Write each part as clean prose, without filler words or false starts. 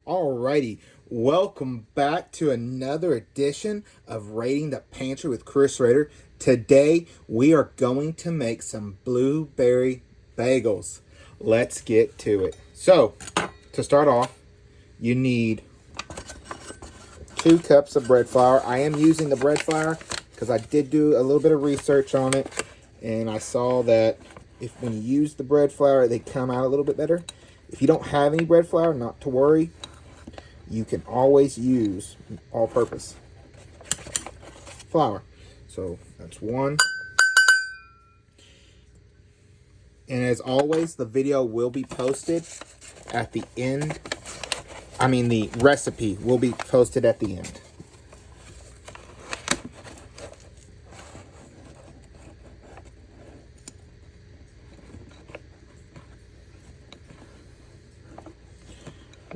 Alrighty, welcome back to another edition of Raiding the Pantry with Chris Rader. Today we are going to make some blueberry bagels. Let's get to it. So, to start off, you need 2 cups of bread flour. I am using the bread flour because I did do a little bit of research on it, and I saw that when you use the bread flour, they come out a little bit better. If you don't have any bread flour, not to worry. You can always use all-purpose flour. So that's 1. And as always, the video will be posted at the end. The recipe will be posted at the end.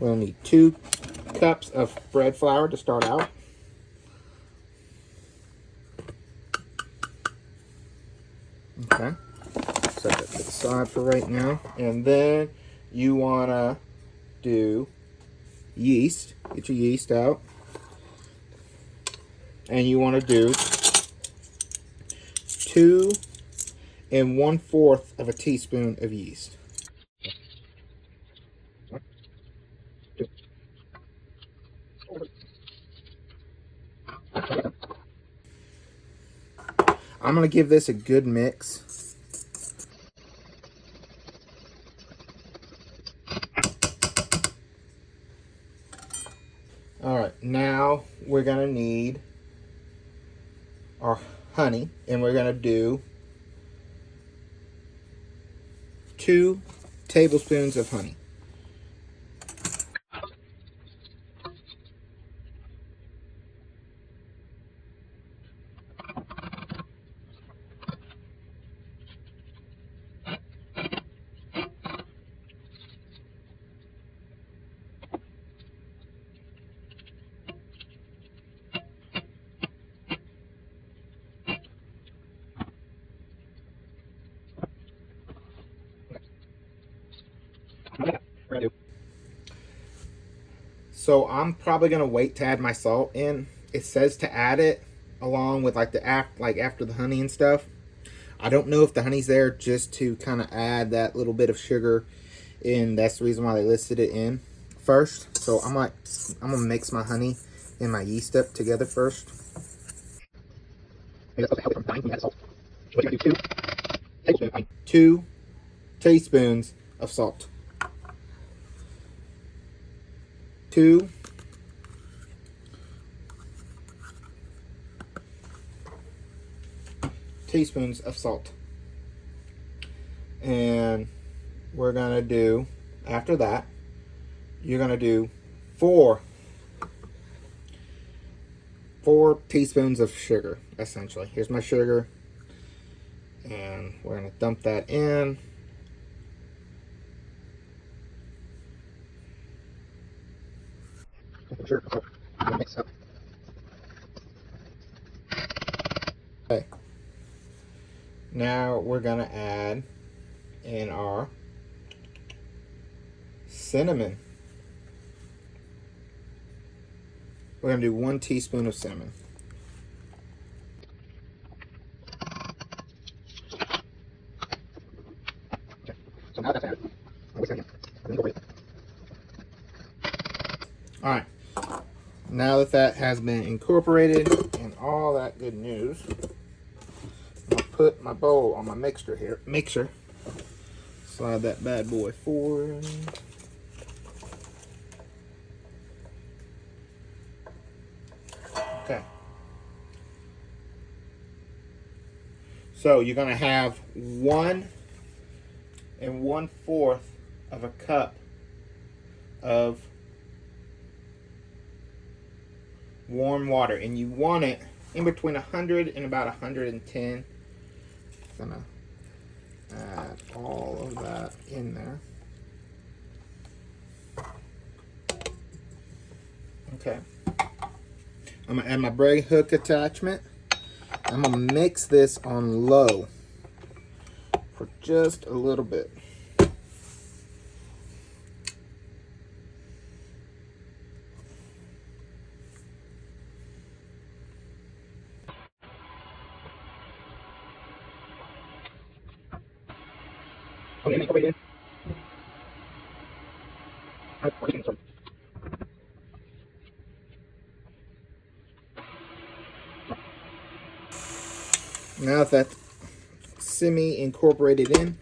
We'll need 2 cups of bread flour to start out. Okay, set that to the side for right now. And then you want to do yeast. Get your yeast out. And you want to do 2 1/4 of a teaspoon of yeast. I'm going to give this a good mix. Alright, now we're going to need our honey, and we're going to do 2 tablespoons of honey. So I'm probably gonna wait to add my salt in. It says to add it along with after the honey and stuff. I don't know if the honey's there just to kind of add that little bit of sugar, and that's the reason why they listed it in first. So I'm gonna mix my honey and my yeast up together first. Maybe that's supposed to help it from dying when you add salt. What you're gonna do, 2 teaspoons of salt. 2 teaspoons of salt. And we're gonna do, after that, you're gonna do 4 teaspoons of sugar, essentially. Here's my sugar, and we're gonna dump that in. Sure. Mix up. Okay. Now we're gonna add in our cinnamon. We're gonna do 1 teaspoon of cinnamon. Okay. So now that's added. All right. Now that has been incorporated and all that good news, I'll put my bowl on my mixer here. Slide that bad boy forward. Okay. So you're gonna have 1 1/4 of a cup of warm water, and you want it in between 100 and about 110. I'm gonna add all of that in there. Okay. I'm gonna add my brake hook attachment. I'm gonna mix this on low for just a little bit. Now that that's semi-incorporated in,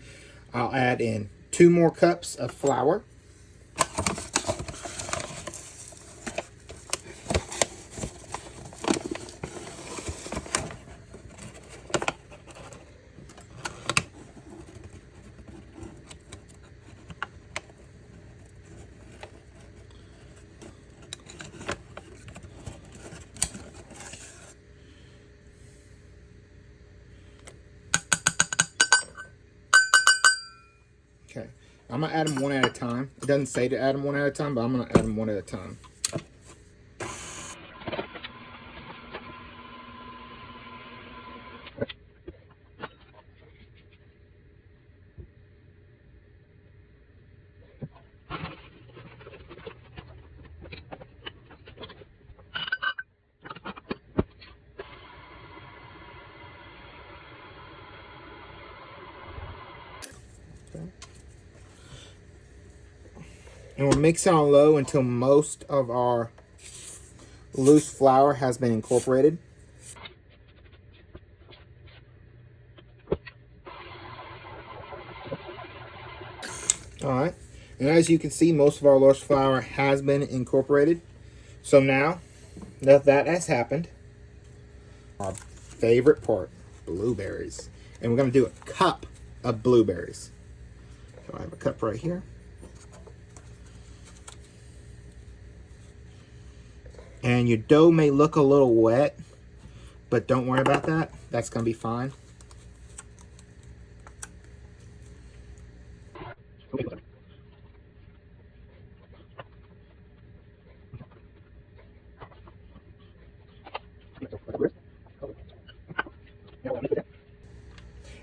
I'll add in 2 more cups of flour. Okay, I'm gonna add them one at a time. It doesn't say to add them one at a time, but I'm gonna add them one at a time. Okay. And we'll mix it on low until most of our loose flour has been incorporated. All right, and as you can see, most of our loose flour has been incorporated. So now that that has happened, our favorite part, blueberries. And we're gonna do a cup of blueberries. So I have a cup right here. And your dough may look a little wet, but don't worry about that. That's gonna be fine.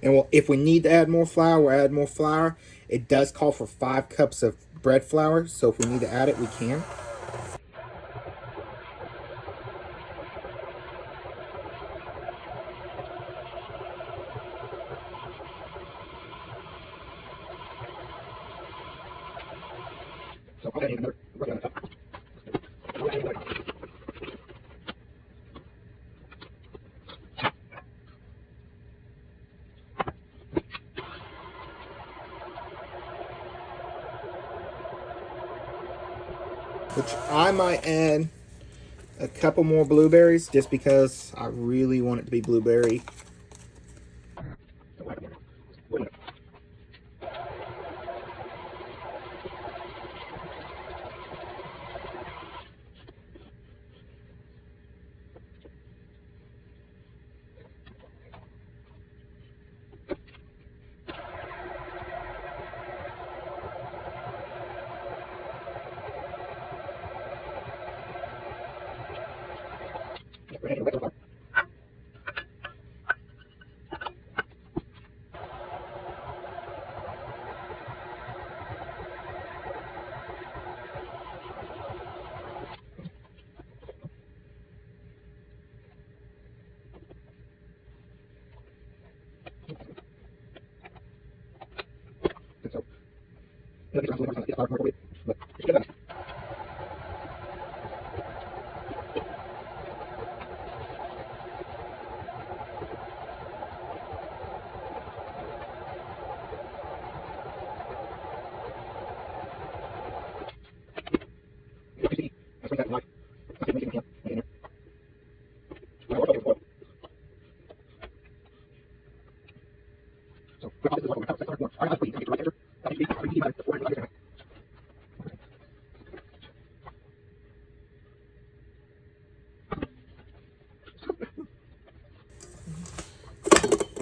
And if we need to add more flour, we'll add more flour. It does call for 5 cups of bread flour, so if we need to add it, we can. Which I might add a couple more blueberries just because I really want it to be blueberry.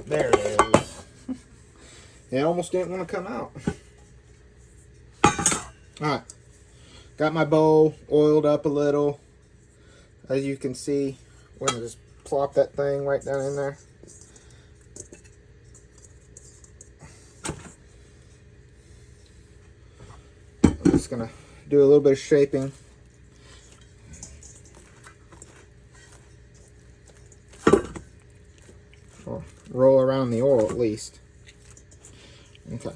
There it is. It almost didn't want to come out. Alright, got my bowl oiled up a little. As you can see, we're going to just plop that thing right down in there. I'm just going to do a little bit of shaping. Or roll around the oil at least. Okay,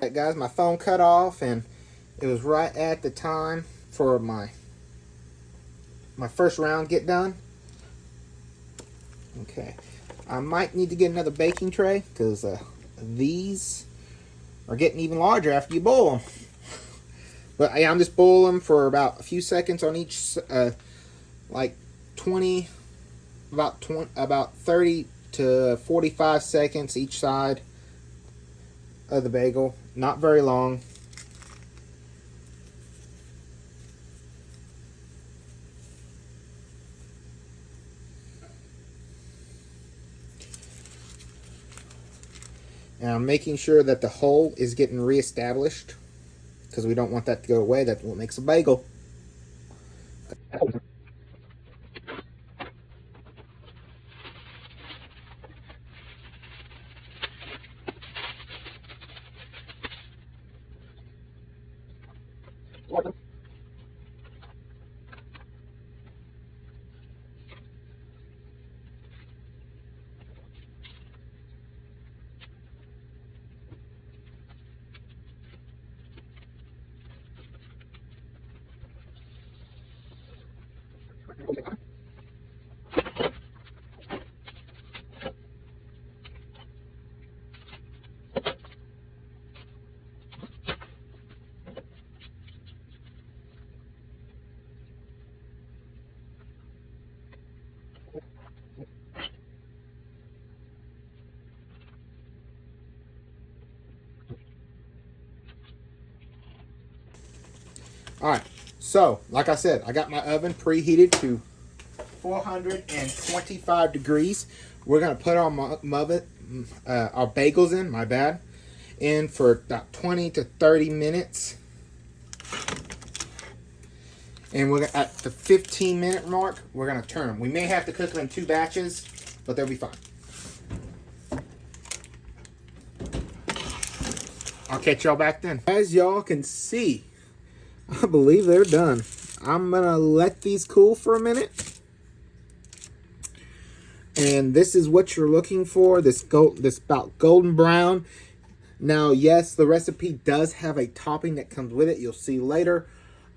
Alright guys, my phone cut off and it was right at the time for my first round get done. Okay, I might need to get another baking tray because these are getting even larger after you boil them. But yeah, I'm just boiling them for about a few seconds on each, like 20, about 30 to 45 seconds each side of the bagel. Not very long. And I'm making sure that the hole is getting reestablished because we don't want that to go away. That's what makes a bagel. Alright, so like I said, I got my oven preheated to 425 degrees. We're going to put our our bagels in for about 20 to 30 minutes. And we're at the 15-minute mark, we're going to turn them. We may have to cook them in 2 batches, but they'll be fine. I'll catch y'all back then. As y'all can see, I believe they're done. I'm going to let these cool for a minute. And this is what you're looking for, this about golden brown. Now, yes, the recipe does have a topping that comes with it. You'll see later.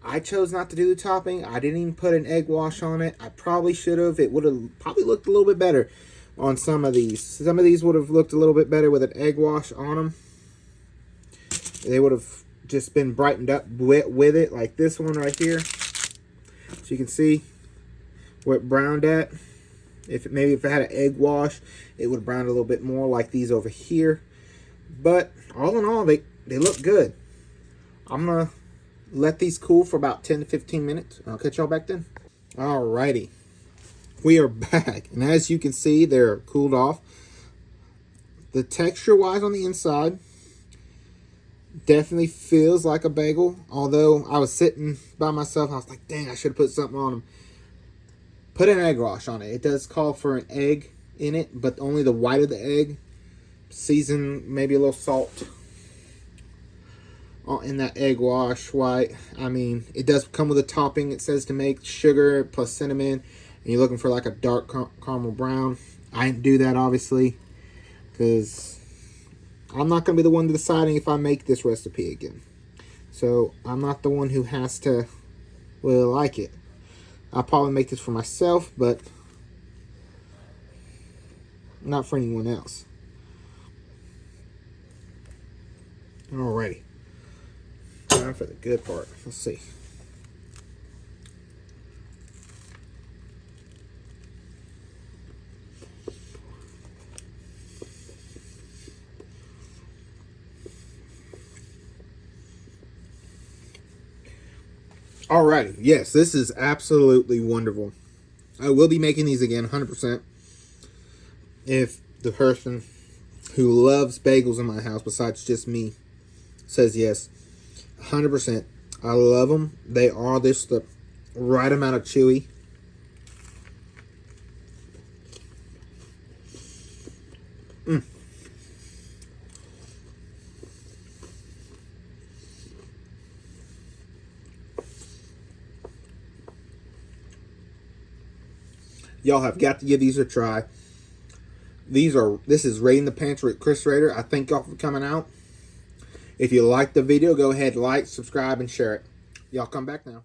I chose not to do the topping. I didn't even put an egg wash on it. I probably should have. It would have probably looked a little bit better on some of these. Some of these would have looked a little bit better with an egg wash on them. They would have just been brightened up with it, like this one right here. So you can see where it browned at. Maybe if it had an egg wash, it would have browned a little bit more, like these over here. But all in all, they look good. I'm gonna let these cool for about 10 to 15 minutes. I'll catch y'all back then. Alrighty, we are back, and as you can see, they're cooled off. The texture-wise on the inside definitely feels like a bagel. Although I was sitting by myself, I was like, dang, I should have put something on them. Put an egg wash on it. It does call for an egg in it, but only the white of the egg. Season, maybe a little salt in that egg wash white. I mean, it does come with a topping. It says to make sugar plus cinnamon, and you're looking for like a dark caramel brown. I didn't do that, obviously, because I'm not going to be the one deciding if I make this recipe again. So I'm not the one who has to really like it. I'll probably make this for myself, but not for anyone else. Alrighty. Time for the good part. Let's see. Alrighty. Yes, this is absolutely wonderful. I will be making these again, 100%. If the person who loves bagels in my house, besides just me, says yes, 100%. I love them. They are just the right amount of chewy. Y'all have got to give these a try. This is Raiding the Pantry with Chris Rader. I thank y'all for coming out. If you like the video, go ahead, like, subscribe, and share it. Y'all come back now.